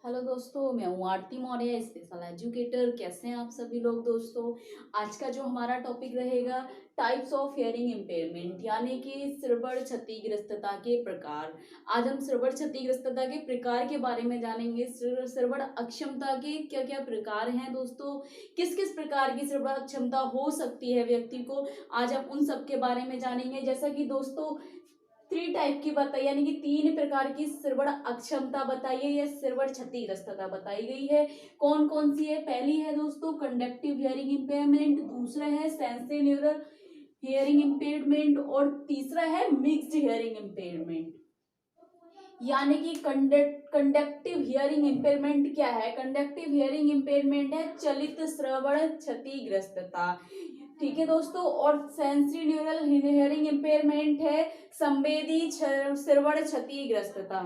Hello दोस्तों, मैं हूँ आरती मौर्य, स्पेशल एजुकेटर। कैसे हैं आप सभी लोग दोस्तों। आज का जो हमारा टॉपिक रहेगा टाइप्स ऑफ हियरिंग इम्पेयरमेंट, यानी कि श्रवण क्षतिग्रस्तता के प्रकार। आज हम श्रवण क्षतिग्रस्तता के प्रकार के बारे में जानेंगे। श्रवण अक्षमता के क्या क्या प्रकार हैं दोस्तों, किस किस प्रकार की श्रवण अक्षमता हो सकती है व्यक्ति को, आज हम उन सब के बारे में जानेंगे। जैसा कि दोस्तों थ्री टाइप की बताई, यानी कि तीन प्रकार की श्रवण अक्षमता बताइए या श्रवण क्षतिग्रस्तता बताई गई है। कौन कौन सी है? पहली है दोस्तों कंडक्टिव हियरिंग इम्पेयरमेंट, दूसरा है सेंसरी न्यूरल हियरिंग इम्पेयरमेंट और तीसरा है मिक्स्ड हियरिंग इम्पेयरमेंट। यानी कि कंडक्टिव हियरिंग इम्पेयरमेंट क्या है? कंडक्टिव हियरिंग इम्पेयरमेंट है चलित श्रवण क्षतिग्रस्तता, ठीक है दोस्तों। और सेंसरी न्यूरल हियरिंग इम्पेयरमेंट है संवेदी श्रवण क्षतिग्रस्तता।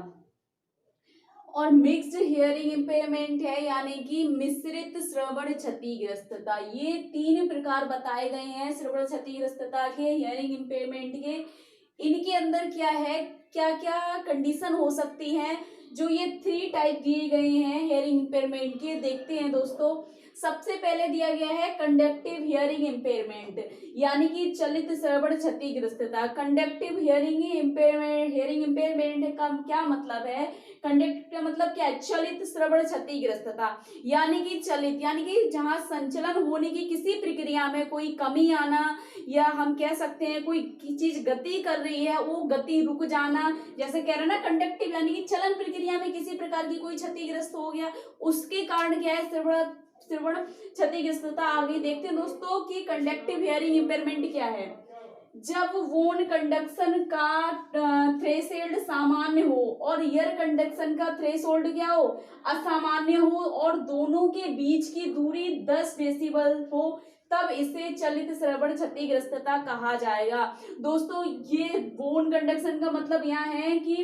और मिक्स्ड हियरिंग इम्पेयरमेंट है यानी कि मिश्रित श्रवण क्षतिग्रस्तता। ये तीन प्रकार बताए गए हैं श्रवण क्षतिग्रस्तता के, हियरिंग इम्पेयरमेंट के। इनके अंदर क्या है, क्या क्या कंडीशन हो सकती हैं, जो ये थ्री टाइप दिए गए हैं हियरिंग इम्पेयरमेंट के, देखते हैं दोस्तों। सबसे पहले दिया गया है कंडक्टिव हियरिंग इम्पेयरमेंट, यानी कि चलित श्रवण क्षतिग्रस्तता। कंडक्टिव हियरिंग इम्पेयरमेंट का क्या मतलब है? कंडक्ट का मतलब क्या है? चलित श्रवण क्षतिग्रस्तता, यानी कि चलित यानी कि जहां संचलन होने की किसी प्रक्रिया में कोई कमी आना, या हम कह सकते हैं कोई चीज गति कर रही है वो गति रुक जाना। जैसे कह रहे हैं ना कंडक्टिव, यानी कि चलन प्रक्रिया में किसी प्रकार की कोई क्षतिग्रस्त हो गया, उसके कारण क्या है? श्रवण श्रवण क्षतिग्रस्तता आ गई। देखते हैं दोस्तों कि कंडक्टिव हियरिंग इम्पेयरमेंट क्या है। जब वोन कंडक्शन का थ्रेशोल्ड सामान्य हो और ईयर कंडक्शन का थ्रेशोल्ड क्या हो? असामान्य हो, और दोनों के बीच की दूरी 10 डेसिबल हो, तब इसे चलित श्रवण क्षतिग्रस्तता कहा जाएगा। दोस्तों ये बोन कंडक्शन का मतलब यहाँ है कि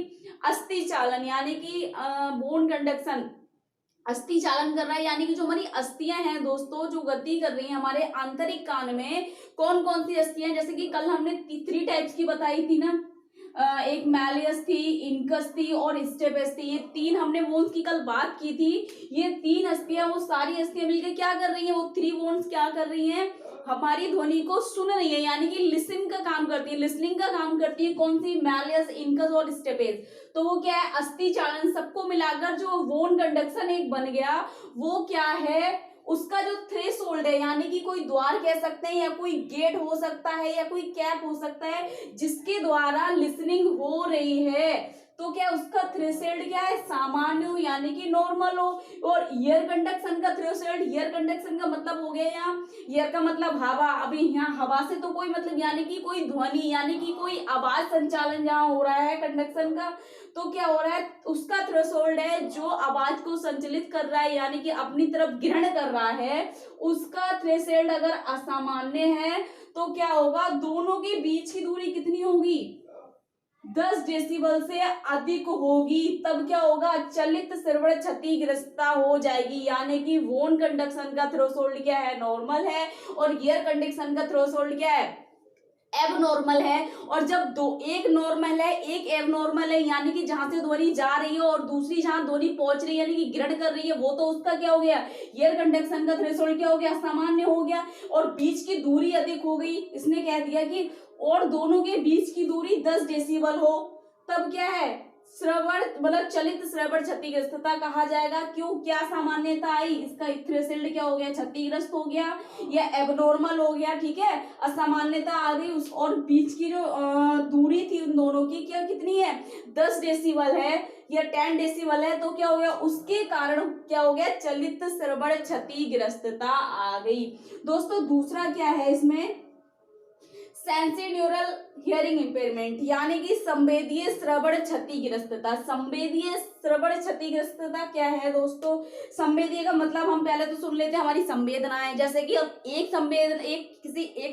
अस्थि चालन, यानी कि बोन कंडक्शन अस्थि चालन कर रहा है, यानी कि जो हमारी अस्थियां हैं दोस्तों जो गति कर रही हैं हमारे आंतरिक कान में, कौन कौन सी अस्थियां? जैसे कि कल हमने थ्री टाइप्स की बताई थी ना, एक मैलियस थी, इनकस थी और स्टेपस थी। ये तीन हमने बोन्स की कल बात की थी। ये तीन अस्थियां, वो सारी अस्थियां मिलकर क्या कर रही हैं? वो थ्री बोन्स क्या कर रही हैं? हमारी ध्वनि को सुन रही है, यानी कि लिसनिंग का काम करती है। लिसनिंग का काम करती है कौन सी? मैलियस, इनकस और स्टेपेस। तो वो क्या है? अस्थि चालन। सबको मिलाकर जो वोन कंडक्शन एक बन गया, वो क्या है? उसका जो थ्रेशोल्ड है, यानी कि कोई द्वार कह सकते हैं या कोई गेट हो सकता है या कोई कैप हो सकता है जिसके द्वारा लिसनिंग हो रही है, तो क्या उसका थ्रेशोल्ड क्या है? सामान्य हो, यानी कि नॉर्मल हो। और ईयर कंडक्शन का थ्रेशोल्ड, ईयर कंडक्शन का मतलब हो गया यहाँ, ईयर का मतलब हवा। अभी यहाँ हवा से तो कोई मतलब, यानी कि कोई ध्वनि, यानी कि कोई आवाज संचालन जहाँ हो रहा है कंडक्शन का, तो क्या हो रहा है? उसका थ्रेशोल्ड है जो आवाज को संचालित कर रहा है, यानी कि अपनी तरफ ग्रहण कर रहा है, उसका थ्रेशोल्ड अगर असामान्य है तो क्या होगा? दोनों के बीच की दूरी कितनी होगी? 10 डेसिबल से अधिक होगी, तब क्या होगा? चलित श्रवण क्षतिग्रस्तता हो जाएगी। यानी कि वोन कंडक्शन का थ्रेशोल्ड क्या है? नॉर्मल है, और ईयर कंडक्शन का थ्रेशोल्ड क्या है? एब नॉर्मल है। और जब दो, एक नॉर्मल है एक एब नॉर्मल है, यानी कि जहां से ध्वनि जा रही है और दूसरी जहां ध्वनि पहुंच रही है यानी कि ग्रहण कर रही है, वो तो उसका क्या हो गया? एयर कंडक्शन का थ्रेशोल्ड क्या हो गया? सामान्य हो गया। और बीच की दूरी अधिक हो गई, इसने कह दिया कि और दोनों के बीच की दूरी 10 डेसिबल हो, तब क्या है? श्रवण मतलब चलित श्रवण क्षतिग्रस्तता कहा जाएगा। क्यों? क्या सामान्यता आई? इसका थ्रेशोल्ड क्या हो गया? क्षतिग्रस्त हो गया या एबनॉर्मल हो गया, ठीक है, असामान्यता आ गई उस। और बीच की जो दूरी थी उन दोनों की क्या कितनी है? 10 डेसिबल है या 10 डेसिबल है, तो क्या हो गया? उसके कारण क्या हो गया? चलित श्रवण क्षतिग्रस्तता आ गई। दोस्तों दूसरा क्या है इसमें? सेंसरी न्यूरल हियरिंग इम्पेयरमेंट, यानी कि संवेदीय श्रवण क्षतिग्रस्तता। संवेदीय श्रवण क्षतिग्रस्तता क्या है दोस्तों? संवेदीय का मतलब हम पहले तो सुन लेते हैं हमारी संवेदनाएं। जैसे कि अब एक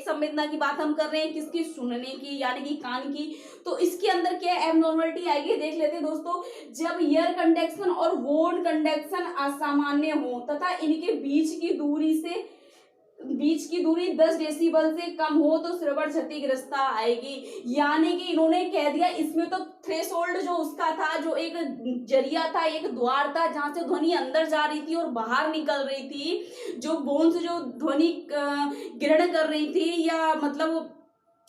संवेदना की बात हम कर रहे हैं, किसकी? सुनने की, यानी कि कान की। तो इसके अंदर क्या एबनॉर्मलिटी आएगी, देख लेते हैं दोस्तों। जब ईयर कंडक्शन और वोन कंडक्शन असामान्य हो तथा इनके बीच की दूरी से बीच की दूरी 10 डेसिबल से कम हो तो श्रवण क्षतिग्रस्तता आएगी। यानी कि इन्होंने कह दिया इसमें तो थ्रेशोल्ड जो उसका था, जो एक जरिया था, एक द्वार था जहां से ध्वनि अंदर जा रही थी और बाहर निकल रही थी, जो बोन से जो ध्वनि ग्रहण कर रही थी या मतलब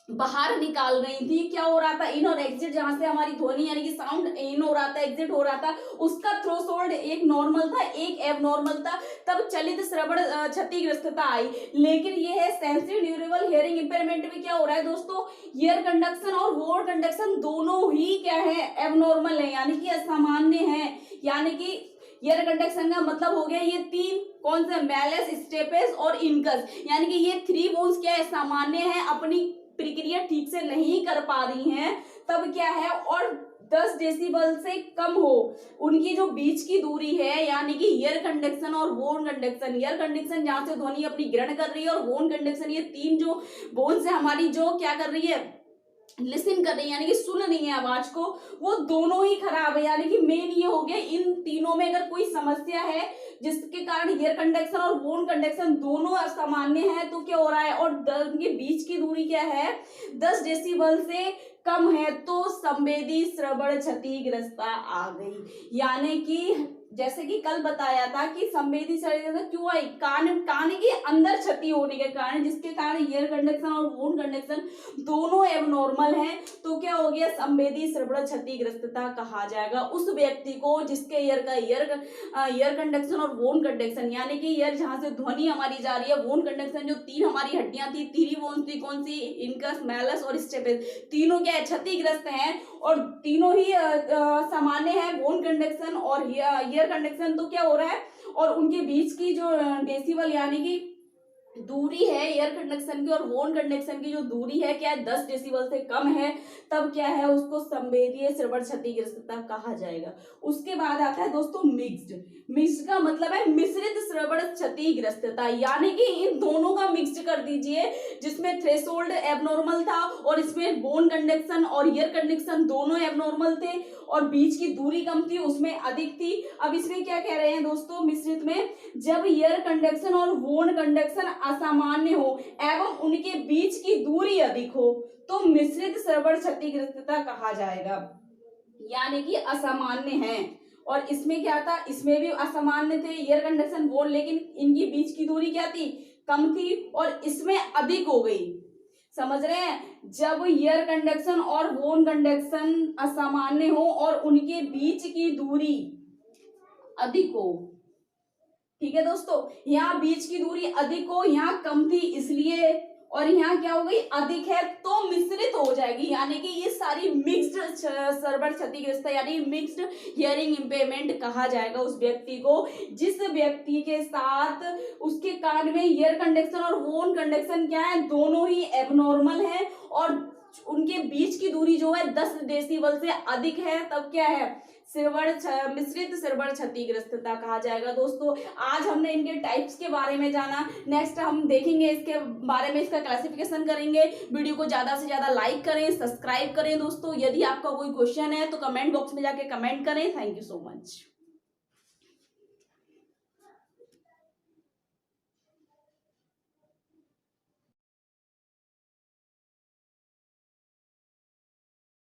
बाहर निकाल रही थी, क्या हो रहा था, इन और एग्जिट, जहां से हमारी ध्वनि यानी कि साउंड इन हो रहा था, एग्जिट हो रहा था, उसका थ्रेशोल्ड एक नॉर्मल था, एक एबनॉर्मल था, तब चलित श्रवण क्षतिग्रस्तता आई। लेकिन ये है सेंसिटिव ड्यूरेबल हियरिंग इंपेयरमेंट में क्या हो रहा है दोस्तों, ईयर कंडक्शन और वोर कंडक्शन दोनों ही क्या है, एबनॉर्मल है, यानी कि असामान्य है। यानी कि ईयर कंडक्शन का मतलब हो गया ये तीन, कौन से, मैलस, स्टेपेस और इनकस, यानी कि ये 3 बोन्स क्या है, सामान्य है, अपनी प्रक्रिया ठीक से नहीं कर पा रही हैं, तब क्या है, और 10 डेसिबल से कम हो उनकी जो बीच की दूरी है, यानी कि ईयर कंडक्शन और बोन कंडक्शन, ईयर कंडक्शन जहां से ध्वनि अपनी ग्रहण कर रही है, और बोन कंडक्शन ये तीन जो बोन से हमारी जो क्या कर रही है, लिसन कर रही है, यानी कि सुन रही है आवाज को, वो दोनों ही खराब है। यानी कि मेन ये हो गया, इन तीनों में अगर कोई समस्या है जिसके कारण ईयर कंडक्शन और बोन कंडक्शन दोनों असामान्य है, तो क्या हो रहा है, और उनके बीच की दूरी क्या है, 10 डेसिबल से कम है, तो संवेदी श्रवण क्षतिग्रस्तता आ गई। यानी कि जैसे कि कल बताया था कि संवेदी क्षतिग्रस्तता क्यों आई, कान के अंदर क्षति होने के कारण, जिसके कारण ईयर कंडक्शन और बोन कंडक्शन दोनों एबनॉर्मल हैं, तो क्या हो गया, संवेदी श्रवण क्षतिग्रस्तता कहा जाएगा उस व्यक्ति को जिसके ईयर कंडक्शन और बोन कंडक्शन, यानी कि ईयर जहां से ध्वनि हमारी जा रही है, बोन कंडक्शन जो तीन हमारी हड्डियां थी, 3 बोन्स थी, कौन सी, इनकस, मैलस और स्टेपेस, तीनों क्या है, क्षतिग्रस्त हैं, और तीनों ही सामान्य है, बोन कंडक्शन और ईयर कंडक्शन, तो क्या हो रहा है, और उनके बीच की जो डेसिबल यानी कि दूरी है एयर कंडक्शन की और बोन कंडक्शन की जो दूरी है क्या है, 10 डेसिबल से कम है, तब क्या है, उसको संवेदीय श्रवण क्षतिग्रस्तता कहा जाएगा। उसके बाद आता है दोस्तों मिक्स्ड का मतलब है मिश्रित श्रवण क्षतिग्रस्तता, यानी कि इन दोनों का मिक्स्ड कर दीजिए, जिसमें थ्रेशोल्ड एबनॉर्मल था और इसमें बोन कंडक्शन और ईयर कंडक्शन दोनों एबनॉर्मल थे, और बीच की दूरी कम थी, उसमें अधिक थी। अब इसमें क्या कह रहे हैं दोस्तों, मिश्रित में जब ईयर कंडक्शन और बोन कंडक्शन असामान्य हो एवं उनके बीच की दूरी अधिक हो, तो मिश्रित श्रवण क्षतिग्रस्तता कहा जाएगा, यानी कि असामान्य है। और इसमें क्या था, इसमें भी असामान्य थे ईयर कंडक्शन बोन, लेकिन इनकी बीच की दूरी क्या थी, कम थी, और इसमें अधिक हो गई। समझ रहे हैं, जब ईयर कंडक्शन और बोन कंडक्शन असामान्य हो और उनके बीच की दूरी अधिक हो, ठीक है दोस्तों, यहाँ बीच की दूरी अधिक हो, यहाँ कम थी इसलिए, और यहाँ क्या हो गई, अधिक है, तो मिश्रित हो जाएगी, यानी कि ये सारी मिक्स्ड श्रवण क्षतिग्रस्तता यानी मिक्स्ड हियरिंग इंपेयरमेंट कहा जाएगा उस व्यक्ति को जिस व्यक्ति के साथ उसके कान में ईयर कंडक्शन और बोन कंडक्शन क्या है, दोनों ही एबनॉर्मल है, और उनके बीच की दूरी जो है 10 डेसिबल से अधिक है, तब क्या है, मिश्रित श्रवण क्षतिग्रस्तता कहा जाएगा। दोस्तों आज हमने इनके टाइप्स के बारे में जाना, नेक्स्ट हम देखेंगे इसके बारे में, इसका क्लासिफिकेशन करेंगे। वीडियो को ज्यादा से ज्यादा लाइक करें, सब्सक्राइब करें। दोस्तों यदि आपका कोई क्वेश्चन है तो कमेंट बॉक्स में जाके कमेंट करें। Thank you so much.